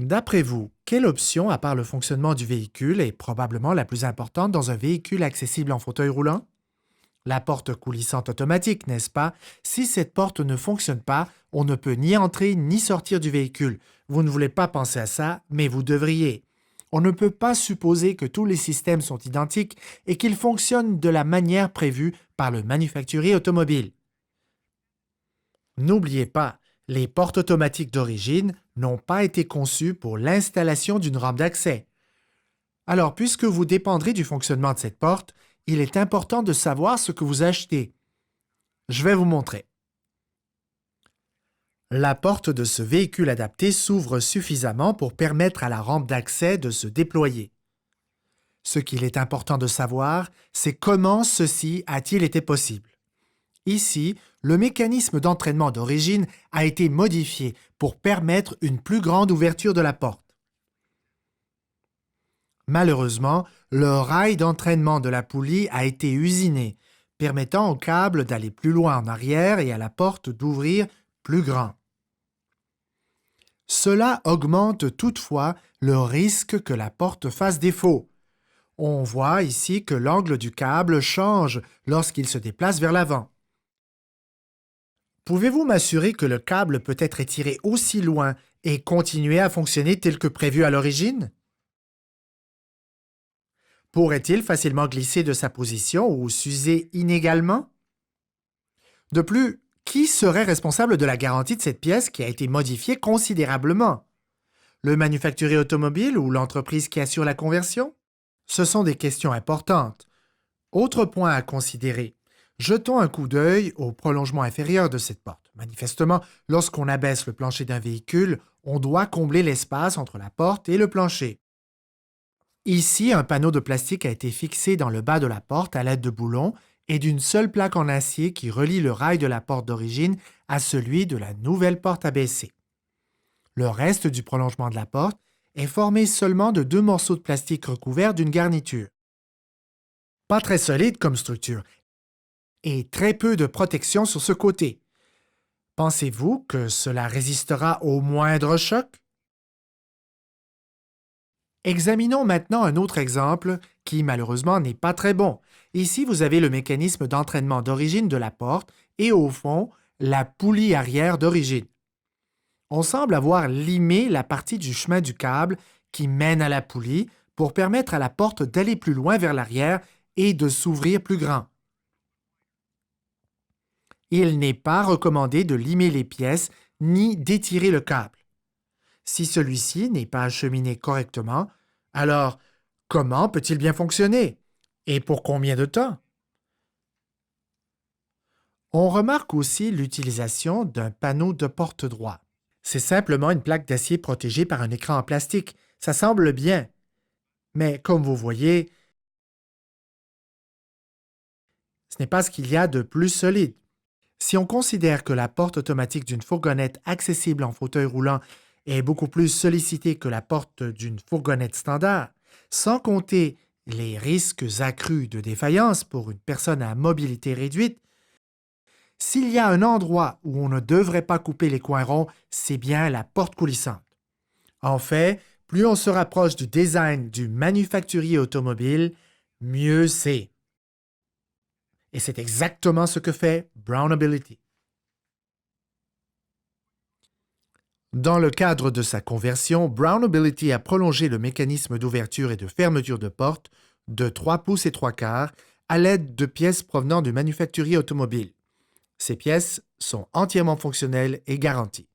D'après vous, quelle option, à part le fonctionnement du véhicule, est probablement la plus importante dans un véhicule accessible en fauteuil roulant? La porte coulissante automatique, n'est-ce pas? Si cette porte ne fonctionne pas, on ne peut ni entrer ni sortir du véhicule. Vous ne voulez pas penser à ça, mais vous devriez. On ne peut pas supposer que tous les systèmes sont identiques et qu'ils fonctionnent de la manière prévue par le manufacturier automobile. N'oubliez pas, les portes automatiques d'origine n'ont pas été conçues pour l'installation d'une rampe d'accès. Alors, puisque vous dépendrez du fonctionnement de cette porte, il est important de savoir ce que vous achetez. Je vais vous montrer. La porte de ce véhicule adapté s'ouvre suffisamment pour permettre à la rampe d'accès de se déployer. Ce qu'il est important de savoir, c'est comment ceci a-t-il été possible. Ici, le mécanisme d'entraînement d'origine a été modifié pour permettre une plus grande ouverture de la porte. Malheureusement, le rail d'entraînement de la poulie a été usiné, permettant au câble d'aller plus loin en arrière et à la porte d'ouvrir plus grand. Cela augmente toutefois le risque que la porte fasse défaut. On voit ici que l'angle du câble change lorsqu'il se déplace vers l'avant. Pouvez-vous m'assurer que le câble peut être étiré aussi loin et continuer à fonctionner tel que prévu à l'origine? Pourrait-il facilement glisser de sa position ou s'user inégalement? De plus, qui serait responsable de la garantie de cette pièce qui a été modifiée considérablement? Le manufacturier automobile ou l'entreprise qui assure la conversion? Ce sont des questions importantes. Autre point à considérer. Jetons un coup d'œil au prolongement inférieur de cette porte. Manifestement, lorsqu'on abaisse le plancher d'un véhicule, on doit combler l'espace entre la porte et le plancher. Ici, un panneau de plastique a été fixé dans le bas de la porte à l'aide de boulons et d'une seule plaque en acier qui relie le rail de la porte d'origine à celui de la nouvelle porte abaissée. Le reste du prolongement de la porte est formé seulement de deux morceaux de plastique recouverts d'une garniture. Pas très solide comme structure et très peu de protection sur ce côté. Pensez-vous que cela résistera au moindre choc? Examinons maintenant un autre exemple qui malheureusement n'est pas très bon. Ici, vous avez le mécanisme d'entraînement d'origine de la porte et au fond, la poulie arrière d'origine. On semble avoir limé la partie du chemin du câble qui mène à la poulie pour permettre à la porte d'aller plus loin vers l'arrière et de s'ouvrir plus grand. Il n'est pas recommandé de limer les pièces ni d'étirer le câble. Si celui-ci n'est pas acheminé correctement, alors comment peut-il bien fonctionner? Et pour combien de temps? On remarque aussi l'utilisation d'un panneau de porte droit. C'est simplement une plaque d'acier protégée par un écran en plastique. Ça semble bien. Mais comme vous voyez, ce n'est pas ce qu'il y a de plus solide. Si on considère que la porte automatique d'une fourgonnette accessible en fauteuil roulant est beaucoup plus sollicitée que la porte d'une fourgonnette standard, sans compter les risques accrus de défaillance pour une personne à mobilité réduite, s'il y a un endroit où on ne devrait pas couper les coins ronds, c'est bien la porte coulissante. En fait, plus on se rapproche du design du manufacturier automobile, mieux c'est. Et c'est exactement ce que fait Brownability. Dans le cadre de sa conversion, Brownability a prolongé le mécanisme d'ouverture et de fermeture de porte de 3 pouces et 3 quarts à l'aide de pièces provenant du manufacturier automobile. Ces pièces sont entièrement fonctionnelles et garanties.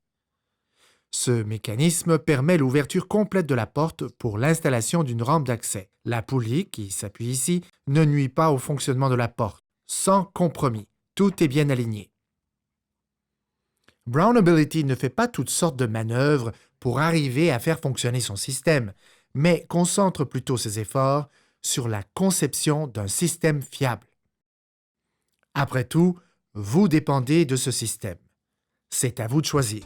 Ce mécanisme permet l'ouverture complète de la porte pour l'installation d'une rampe d'accès. La poulie, qui s'appuie ici, ne nuit pas au fonctionnement de la porte. Sans compromis, tout est bien aligné. Brownability ne fait pas toutes sortes de manœuvres pour arriver à faire fonctionner son système, mais concentre plutôt ses efforts sur la conception d'un système fiable. Après tout, vous dépendez de ce système. C'est à vous de choisir.